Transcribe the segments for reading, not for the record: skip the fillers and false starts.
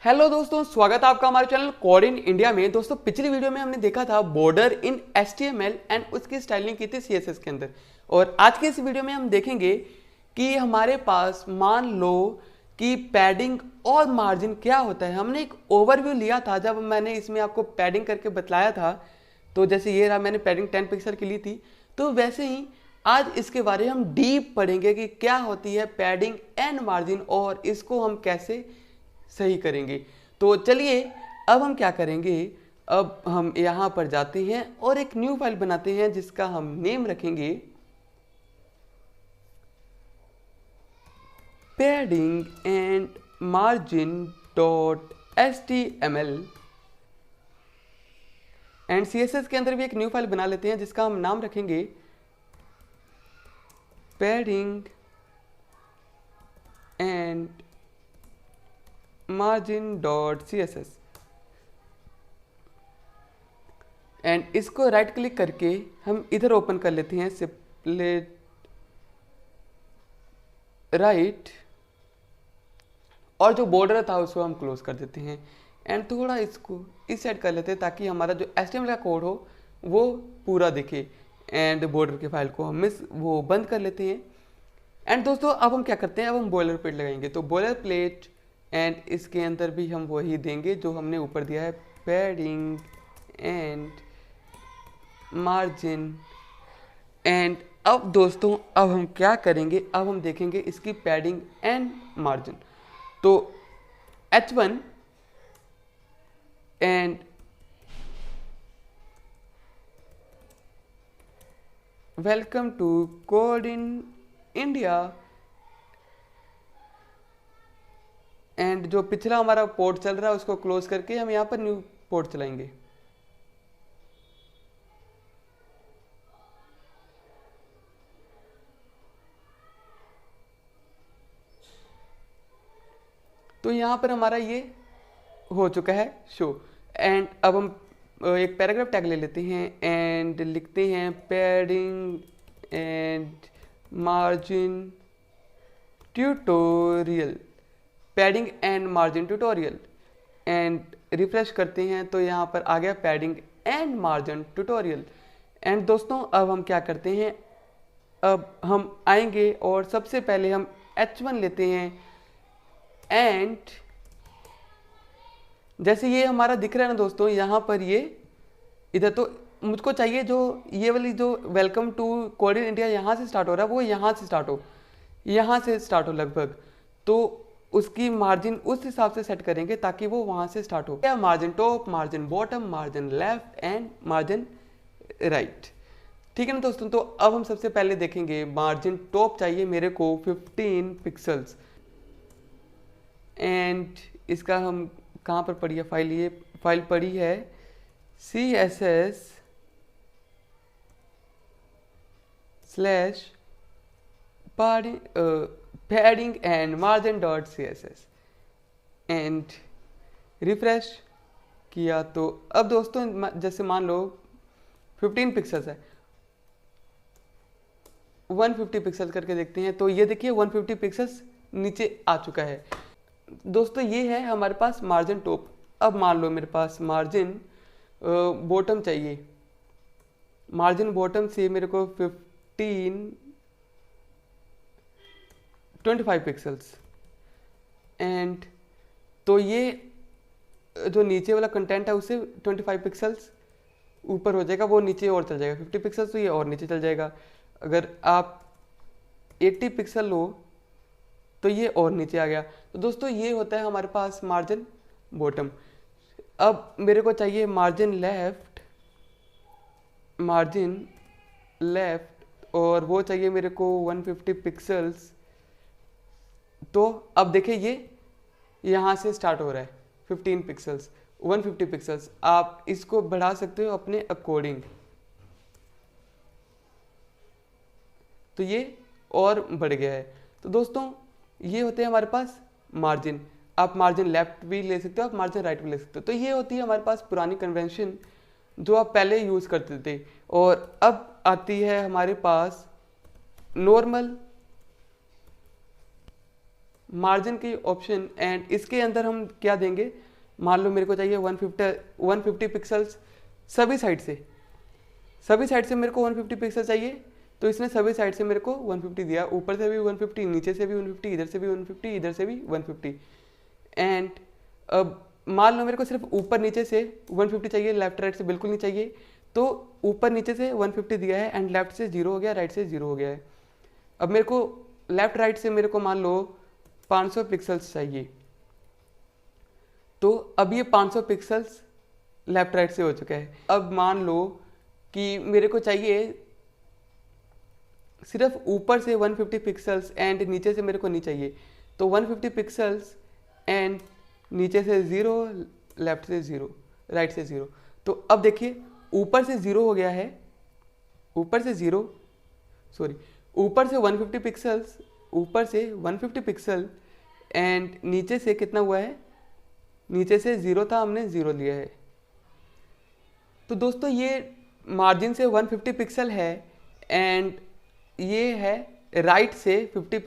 Hello दोस्तों, स्वागत है आपका हमारे चैनल कोड इन इंडिया में। दोस्तों पिछली वीडियो में हमने देखा था बॉर्डर इन HTML एंड उसकी स्टाइलिंग की थी CSS के अंदर। और आज के इस वीडियो में हम देखेंगे कि हमारे पास मान लो कि पैडिंग और मार्जिन क्या होता है। हमने एक ओवरव्यू लिया था जब मैंने इसमें आपको पैडिंग करके बतलाया था। तो जैसे ये रहा, मैंने पैडिंग 10 पिक्सल की ली थी। तो वैसे ही आज इसके बारे में हम डीप पढ़ेंगे कि क्या होती है पैडिंग एंड मार्जिन और इसको हम कैसे सही करेंगे। तो चलिए अब हम क्या करेंगे, अब हम यहाँ पर जाते हैं और एक न्यू फाइल बनाते हैं जिसका हम नेम रखेंगे padding and margin dot HTML। And CSS के अंदर भी एक न्यू फाइल बना लेते हैं जिसका हम नाम रखेंगे पैडिंग एंड margin.css। एंड इसको राइट क्लिक करके हम इधर ओपन कर लेते हैं सिप्लेट राइट, और जो बॉर्डर था उसको हम क्लोज कर देते हैं। एंड थोड़ा इसको इस साइड कर लेते हैं ताकि हमारा जो HTML का कोड हो वो पूरा दिखे। एंड बॉर्डर के फाइल को हम वो बंद कर लेते हैं। एंड दोस्तों अब हम क्या करते हैं, अब हम बॉयलर प्लेट लगाएंगे। तो बॉयलर प्लेट एंड इसके अंदर भी हम वही देंगे जो हमने ऊपर दिया है, पैडिंग एंड मार्जिन। एंड अब दोस्तों अब हम क्या करेंगे, अब हम देखेंगे इसकी पैडिंग एंड मार्जिन। तो H1 and welcome to code in India. And जो पिछला हमारा पोर्ट चल रहा है उसको क्लोज करके हम यहाँ पर न्यू पोर्ट चलाएंगे। तो यहाँ पर हमारा ये हो चुका है शो। एंड अब हम एक पैराग्राफ टैग ले लेते हैं एंड लिखते हैं padding and margin tutorial, padding and margin tutorial. And refresh करते हैं तो यहाँ पर आ गया padding and margin tutorial. And दोस्तों अब हम क्या करते हैं, अब हम आएंगे और सबसे पहले हम H1 लेते हैं। एंड जैसे ये हमारा दिख रहा है ना दोस्तों, यहाँ पर ये इधर तो मुझको चाहिए जो ये वाली जो welcome to code in India यहाँ से स्टार्ट हो रहा है वो यहाँ से स्टार्ट हो, यहाँ से स्टार्ट हो लगभग। तो उसकी मार्जिन उस हिसाब से सेट करेंगे ताकि वो वहाँ से स्टार्ट हो। Margin top, margin bottom, margin left and margin right. ठीक है ना दोस्तों। तो अब हम सबसे पहले देखेंगे मार्जिन टॉप चाहिए मेरे को 15 पिक्सल्स। एंड इसका हम कहाँ पर पढ़ी है फाइल, ये फाइल पढ़ी है CSS / padding and margin dot CSS। And refresh किया तो अब दोस्तों जैसे मान लो 15 पिक्सल्स है, 150 पिक्सल करके देखते हैं। तो ये देखिए 150 पिक्सल्स नीचे आ चुका है। दोस्तों ये है हमारे पास मार्जिन टॉप। अब मान लो मेरे पास मार्जिन बॉटम चाहिए, मार्जिन बॉटम से मेरे को 25 पिक्सल्स। एंड तो ये जो नीचे वाला कंटेंट है उससे 25 पिक्सल्स ऊपर हो जाएगा, वो नीचे और चल जाएगा। 50 पिक्सल्स तो ये और नीचे चल जाएगा। अगर आप 80 पिक्सल लो तो ये और नीचे आ गया। तो दोस्तों ये होता है हमारे पास मार्जिन बॉटम। अब मेरे को चाहिए मार्जिन लेफ्ट और वो चाहिए मेरे को 150 पिक्सल्स। तो अब देखिए ये यहाँ से स्टार्ट हो रहा है 15 पिक्सल्स, 150 पिक्सल्स। आप इसको बढ़ा सकते हो अपने अकॉर्डिंग। तो ये और बढ़ गया है। तो दोस्तों ये होते हैं हमारे पास मार्जिन। आप मार्जिन लेफ्ट भी ले सकते हो, आप मार्जिन राइट भी ले सकते हो। तो ये होती है हमारे पास पुरानी कन्वेंशन जो आप पहले यूज़ करते थे। और अब आती है हमारे पास नॉर्मल मार्जिन की ऑप्शन एंड इसके अंदर हम क्या देंगे, मान लो मेरे को चाहिए 150 पिक्सल्स सभी साइड से मेरे को 150 पिक्सल चाहिए, तो इसने सभी साइड से मेरे को 150 दिया, ऊपर से भी 150, नीचे से भी 150, इधर से भी 150, इधर से भी 150। एंड अब मान लो मेरे को सिर्फ ऊपर नीचे से 150 चाहिए, लेफ्ट राइट से बिल्कुल नहीं चाहिए, तो ऊपर नीचे से 150 दिया है एंड लेफ्ट से 0 हो गया, राइट से 0 हो गया है। अब मेरे को लेफ्ट राइट से मेरे को मान लो 500 पिक्सल्स चाहिए, तो अब ये 500 पिक्सल्स लेफ्ट राइट से हो चुका है। अब मान लो कि मेरे को चाहिए सिर्फ ऊपर से 150 पिक्सल्स एंड नीचे से मेरे को नहीं चाहिए, तो 150 पिक्सल्स एंड नीचे से 0, लेफ्ट से 0, राइट से 0। तो अब देखिए ऊपर से 0 हो गया है, ऊपर से 150 पिक्सल्स, ऊपर से 150 पिक्सल एंड नीचे से कितना हुआ है, नीचे से 0 था, हमने 0 लिया है। तो दोस्तों ये मार्जिन से 150 पिक्सल है एंड ये है राइट से 500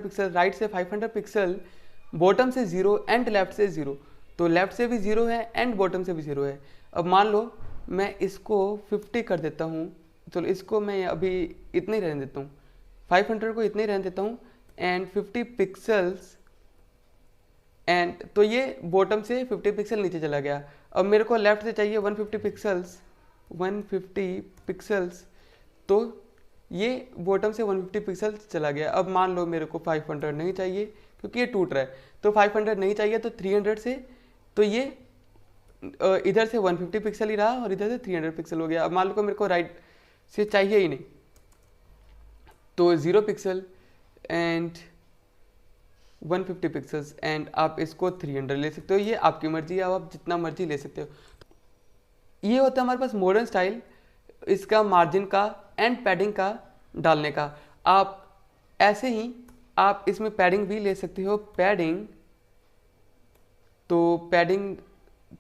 पिक्सल, राइट से 500 पिक्सल, बॉटम से 0 एंड लेफ्ट से 0, तो लेफ्ट से भी 0 है एंड बॉटम से भी 0 है। अब मान लो मैं इसको 50 कर देता हूँ, चलो इसको मैं अभी इतना ही रहने देता हूँ, 500 को इतना ही रहने देता हूँ एंड 50 पिक्सल्स एंड तो ये बॉटम से 50 पिक्सल नीचे चला गया। अब मेरे को लेफ्ट से चाहिए 150 पिक्सल्स, तो ये बॉटम से 150 पिक्सल्स चला गया। अब मान लो मेरे को 500 नहीं चाहिए क्योंकि ये टूट रहा है, तो 500 नहीं चाहिए, तो 300 से, तो ये इधर से 150 पिक्सल ही रहा और इधर से 300 पिक्सल हो गया। अब मान लो को मेरे को राइट से चाहिए ही नहीं, तो 0 पिक्सल एंड 150 पिक्सल्स एंड आप इसको 300 ले सकते हो, ये आपकी मर्जी है, आप जितना मर्जी ले सकते हो। ये होता है हमारे पास मॉडर्न स्टाइल इसका मार्जिन का एंड पैडिंग का डालने का। आप ऐसे ही आप इसमें पैडिंग भी ले सकते हो, पैडिंग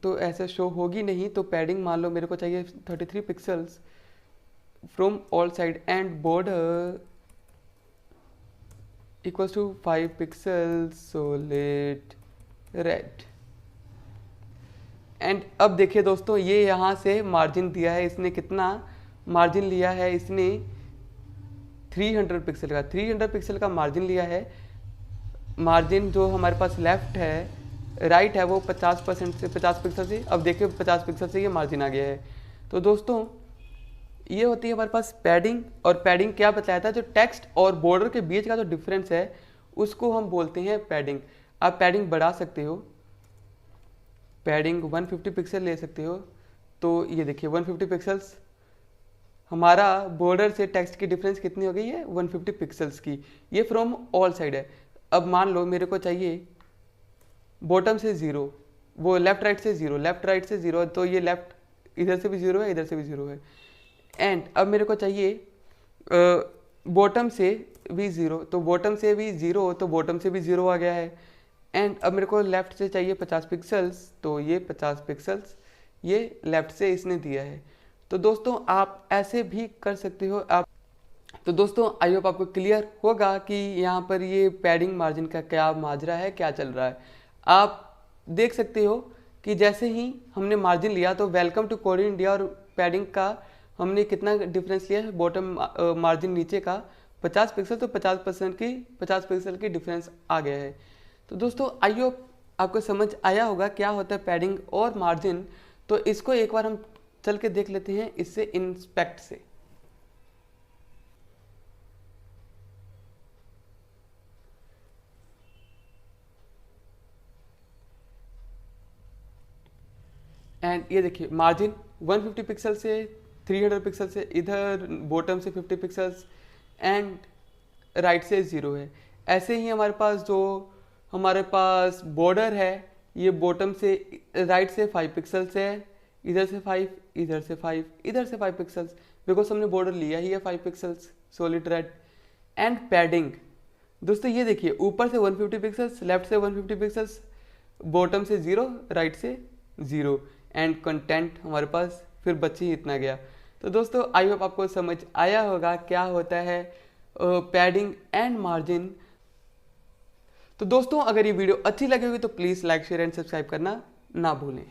तो ऐसे शो होगी नहीं, तो पैडिंग मान लो मेरे को चाहिए 33 pixels from all side and border equals to 5 pixels solid red. And अब देखिए दोस्तों ये यहाँ से मार्जिन दिया है इसने, कितना मार्जिन लिया है इसने 300 पिक्सल का, 300 पिक्सल का मार्जिन लिया है। मार्जिन जो हमारे पास लेफ्ट है, राइट है, वो 50% से 50 पिक्सल से, अब देखिए 50 पिक्सल से ये मार्जिन आ गया है। तो दोस्तों ये होती है हमारे पास पैडिंग, और पैडिंग क्या बताया था, जो टेक्स्ट और बॉर्डर के बीच का जो डिफरेंस है उसको हम बोलते हैं पैडिंग। आप पैडिंग बढ़ा सकते हो, पैडिंग 150 पिक्सल ले सकते हो, तो ये देखिए 150 पिक्सल्स, हमारा बॉर्डर से टेक्स्ट की डिफरेंस कितनी हो गई है 150 पिक्सल्स की, ये फ्रॉम ऑल साइड है। अब मान लो मेरे को चाहिए बॉटम से 0, वो लेफ्ट राइट से 0, लेफ्ट राइट से 0, तो ये लेफ्ट इधर से भी 0 है, इधर से भी 0 है। एंड अब मेरे को चाहिए बॉटम से भी 0, तो बॉटम से भी 0, तो बॉटम से भी 0 आ गया है। एंड अब मेरे को लेफ्ट से चाहिए 50 पिक्सल्स, तो ये 50 पिक्सल्स ये लेफ्ट से इसने दिया है। तो दोस्तों आप ऐसे भी कर सकते हो आप। तो दोस्तों आई होप आपको क्लियर होगा कि यहाँ पर ये पैडिंग मार्जिन का क्या माजरा है, क्या चल रहा है। आप देख सकते हो कि जैसे ही हमने मार्जिन लिया तो वेलकम टू कोडिंग इंडिया और पैडिंग का हमने कितना डिफरेंस लिया है, बॉटम मार्जिन नीचे का 50 पिक्सल, तो 50 पिक्सल की डिफरेंस आ गया है। तो दोस्तों आई होप आपको समझ आया होगा क्या होता है पैडिंग और मार्जिन। तो इसको एक बार हम चल के देख लेते हैं इससे इंस्पेक्ट से। एंड ये देखिए मार्जिन 150 पिक्सल से 300 पिक्सल से, इधर बॉटम से 50 पिक्सल्स एंड राइट से 0 है। ऐसे ही हमारे पास जो हमारे पास बॉर्डर है, ये बॉटम से राइट से 5 पिक्सल्स है, इधर से 5, इधर से 5, इधर से 5 पिक्सल्स, बिकॉज हमने बॉर्डर लिया ही है 5 pixels solid red. And padding दोस्तों ये देखिए ऊपर से 150 पिक्सल्स, लेफ्ट से 150 पिक्सल्स, बॉटम से 0, राइट से 0 एंड कंटेंट हमारे पास फिर बच्चे ही इतना गया। तो दोस्तों आई होप आपको समझ आया होगा क्या होता है पैडिंग एंड मार्जिन। तो दोस्तों अगर ये वीडियो अच्छी लगी होगी तो please like share and subscribe करना ना भूलें।